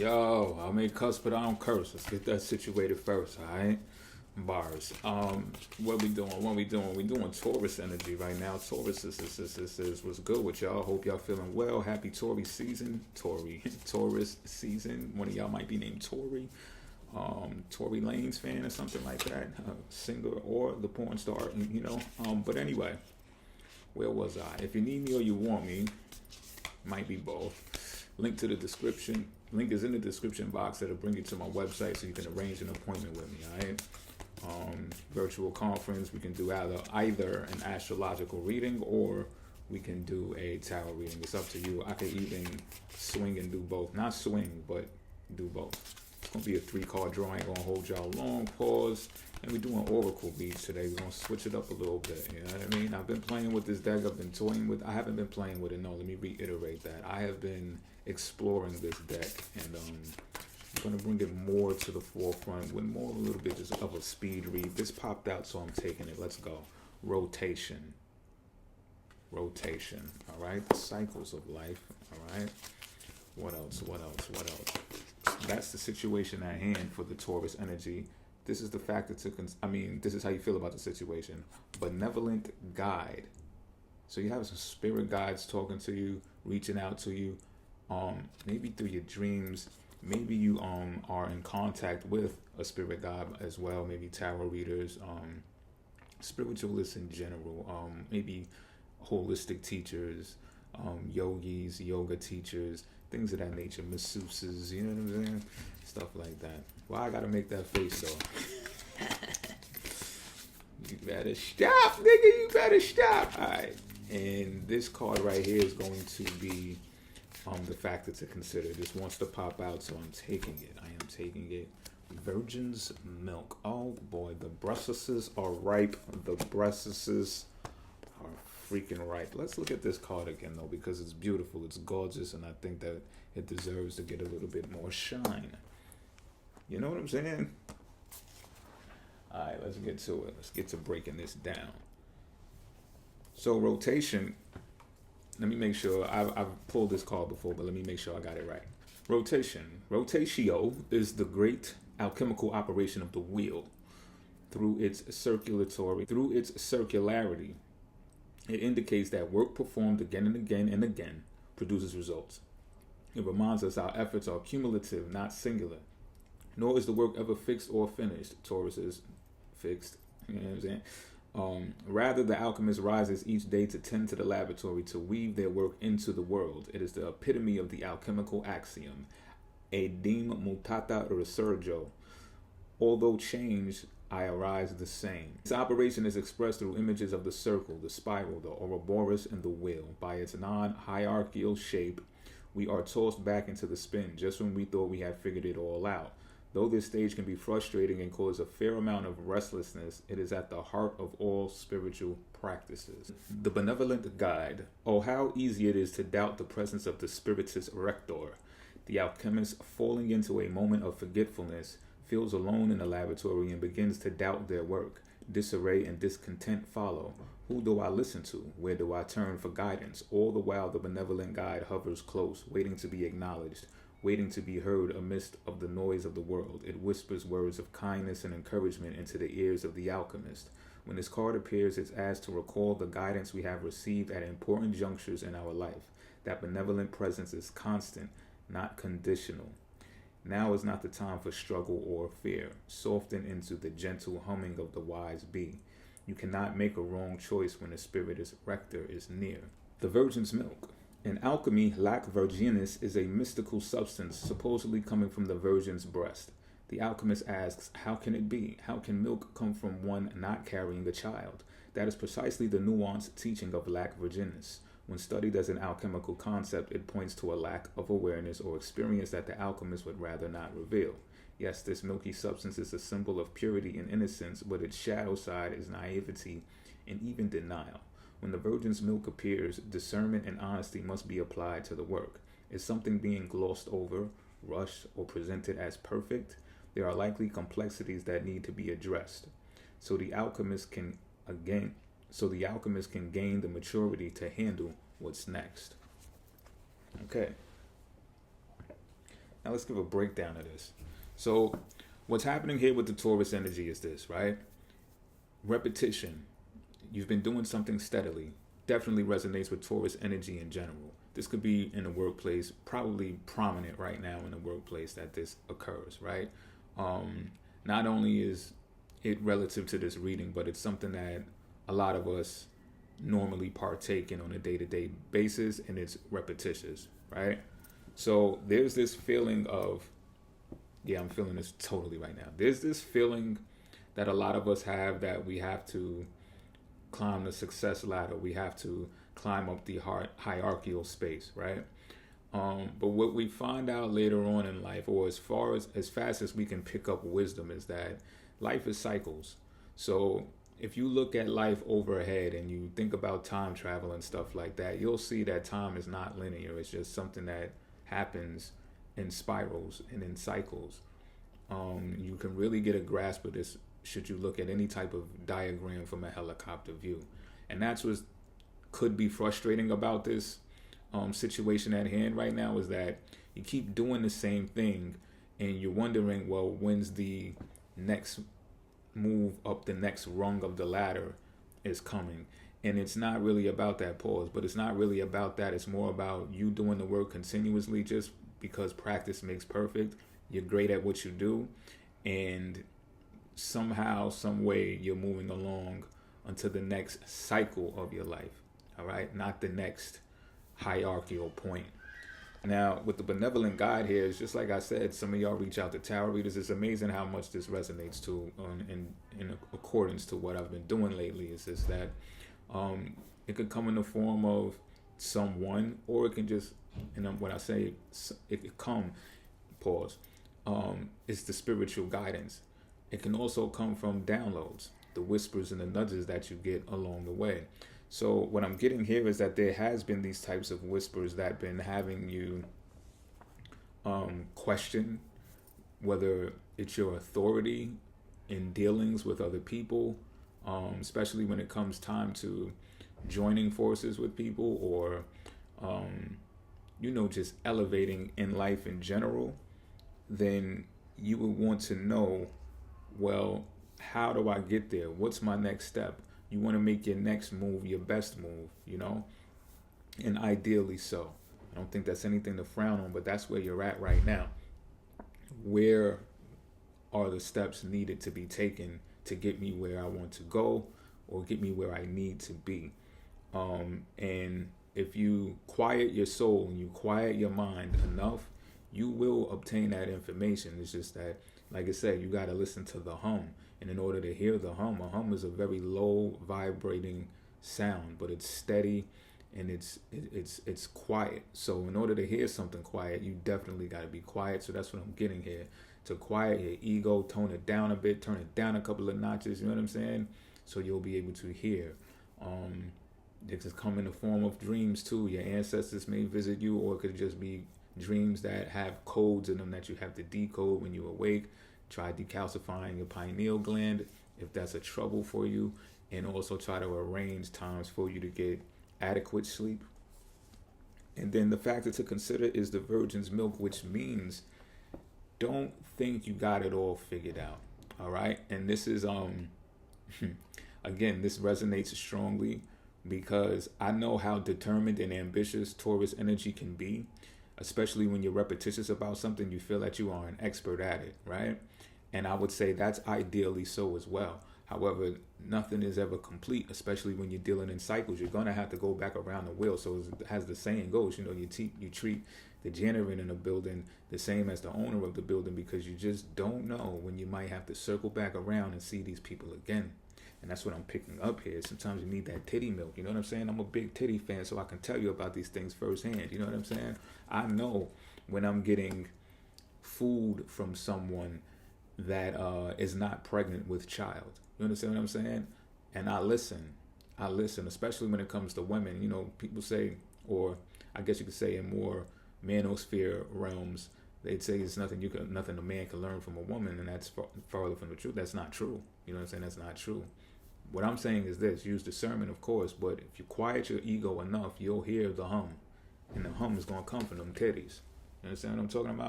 Yo, I may cuss, but I don't curse. Let's get that situated first, alright? Bars. What we doing? What we doing? We doing Taurus energy right now. Taurus is what's good with y'all. Hope y'all feeling well. Happy Taurus season. Taurus season. One of y'all might be named Tory. Tory Lanez fan or something like that. Singer or the porn star, you know. But anyway, where was I? If you need me or you want me, might be both. Link to the description. Link is in the description box. That'll bring you to my website so you can arrange an appointment with me. All right. Virtual conference. We can do either an astrological reading or we can do a tarot reading. It's up to you. I could even swing and do both. Not swing, but do both. It's gonna be a 3-card draw. I ain't gonna hold y'all long. Pause. And we're doing oracle beads today. We're gonna switch it up a little bit. You know what I mean? I've been playing with this deck. I've been toying with. I haven't been playing with it. No, let me reiterate that. I have been exploring this deck, and I'm gonna bring it more to the forefront with more a little bit just of a speed read. This popped out, so I'm taking it. Let's go. Rotation. Rotation. All right. The cycles of life. All right. What else? What else? What else? That's the situation at hand for the Taurus energy. This is the factor to, this is how you feel about the situation. Benevolent guide. So you have some spirit guides talking to you, reaching out to you, maybe through your dreams. Maybe you are in contact with a spirit guide as well. Maybe tarot readers, spiritualists in general, maybe holistic teachers, yogis, yoga teachers, things of that nature, masseuses, you know what I'm saying? Stuff like that. Well, I gotta make that face though. You better stop, nigga. You better stop. All right. And this card right here is going to be the factor to consider. This wants to pop out, so I'm taking it. I am taking it. Virgin's milk. Oh boy, the breastises are ripe. The breastises are freaking ripe. Let's look at this card again though, because it's beautiful. It's gorgeous, and I think that it deserves to get a little bit more shine. You know what I'm saying? All right, let's get to it. Let's get to breaking this down. So rotation, let me make sure, I've pulled this card before, but let me make sure I got it right. Rotation. Rotatio is the great alchemical operation of the wheel. Through its circularity, it indicates that work performed again and again and again produces results. It reminds us our efforts are cumulative, not singular. Nor is the work ever fixed or finished. Taurus is fixed. You know what I'm saying? Rather, the alchemist rises each day to tend to the laboratory, to weave their work into the world. It is the epitome of the alchemical axiom. Edim mutata resurgo. Although changed, I arise the same. Its operation is expressed through images of the circle, the spiral, the Ouroboros, and the wheel. By its non-hierarchical shape, we are tossed back into the spin just when we thought we had figured it all out. Though this stage can be frustrating and cause a fair amount of restlessness, it is at the heart of all spiritual practices. The benevolent guide. Oh, how easy it is to doubt the presence of the spiritus rector. The alchemist, falling into a moment of forgetfulness, feels alone in the laboratory and begins to doubt their work. Disarray and discontent follow. Who do I listen to? Where do I turn for guidance? All the while the benevolent guide hovers close, waiting to be acknowledged, waiting to be heard amidst of the noise of the world. It whispers words of kindness and encouragement into the ears of the alchemist. When this card appears, it's as to recall the guidance we have received at important junctures in our life. That benevolent presence is constant, not conditional. Now is not the time for struggle or fear. Soften into the gentle humming of the wise bee. You cannot make a wrong choice when the spiritus rector is near. The virgin's milk. In alchemy, lac virginis is a mystical substance supposedly coming from the virgin's breast. The alchemist asks, how can it be? How can milk come from one not carrying a child? That is precisely the nuanced teaching of lac virginis. When studied as an alchemical concept, it points to a lack of awareness or experience that the alchemist would rather not reveal. Yes, this milky substance is a symbol of purity and innocence, but its shadow side is naivety and even denial. When the virgin's milk appears, discernment and honesty must be applied to the work. Is something being glossed over, rushed, or presented as perfect? There are likely complexities that need to be addressed. So the alchemist can gain the maturity to handle what's next. Okay. Now let's give a breakdown of this. So what's happening here with the Taurus energy is this, right? Repetition. You've been doing something steadily. Definitely resonates with Taurus energy in general. This could be in the workplace, probably prominent right now in the workplace that this occurs, right? Not only is it relative to this reading, but it's something that a lot of us normally partake in on a day-to-day basis, and it's repetitious, right? So there's this feeling of, yeah, I'm feeling this totally right now. There's this feeling that a lot of us have that we have to climb the success ladder. We have to climb up the hierarchical space, right? But what we find out later on in life, or as fast as we can pick up wisdom, is that life is cycles. So if you look at life overhead and you think about time travel and stuff like that, you'll see that time is not linear. It's just something that happens in spirals and in cycles. You can really get a grasp of this should you look at any type of diagram from a helicopter view. And that's what could be frustrating about this situation at hand right now, is that you keep doing the same thing and you're wondering, well, when's the next move up the next rung of the ladder is coming. And it's not really about that pause, but it's not really about that. It's more about you doing the work continuously, just because practice makes perfect. You're great at what you do, and somehow, some way, you're moving along until the next cycle of your life. All right, not the next hierarchical point. Now, with the benevolent guide here, it's just like I said, some of y'all reach out to tarot readers. It's amazing how much this resonates to, in accordance to what I've been doing lately. Is just that it could come in the form of someone, or it can just, and when I say it could come, pause, it's the spiritual guidance. It can also come from downloads, the whispers and the nudges that you get along the way. So what I'm getting here is that there has been these types of whispers that have been having you question whether it's your authority in dealings with other people, especially when it comes time to joining forces with people, or just elevating in life in general. Then you would want to know, well, how do I get there? What's my next step? You want to make your next move your best move, and ideally so. I don't think that's anything to frown on, but that's where you're at right now. Where are the steps needed to be taken to get me where I want to go, or get me where I need to be? And if you quiet your soul and you quiet your mind enough, you will obtain that information. It's just that, like I said, you got to listen to the hum. And in order to hear the hum, a hum is a very low vibrating sound, but it's steady and it's quiet. So in order to hear something quiet, you definitely got to be quiet. So that's what I'm getting here. To quiet your ego, tone it down a bit, turn it down a couple of notches, you know what I'm saying? So you'll be able to hear. It could come in the form of dreams too. Your ancestors may visit you, or it could just be dreams that have codes in them that you have to decode when you awake. Try decalcifying your pineal gland if that's a trouble for you, and also try to arrange times for you to get adequate sleep. And then the factor to consider is the virgin's milk, which means don't think you got it all figured out. All right. And this is again, this resonates strongly because I know how determined and ambitious Taurus energy can be, especially when you're repetitious about something. You feel that you are an expert at it, right? And I would say that's ideally so as well. However, nothing is ever complete, especially when you're dealing in cycles. You're going to have to go back around the wheel. So as the saying goes, you treat the janitor in a building the same as the owner of the building, because you just don't know when you might have to circle back around and see these people again. And that's what I'm picking up here. Sometimes you need that titty milk. You know what I'm saying? I'm a big titty fan, so I can tell you about these things firsthand. You know what I'm saying? I know when I'm getting food from someone that is not pregnant with child. You understand what I'm saying? And I listen, especially when it comes to women. People say, or I guess you could say in more manosphere realms, they'd say it's nothing a man can learn from a woman, and that's farther from the truth. That's not true. You know what I'm saying? That's not true. What I'm saying is this: use discernment, of course, but if you quiet your ego enough, you'll hear the hum, and the hum is going to come from them titties. You understand what I'm talking about?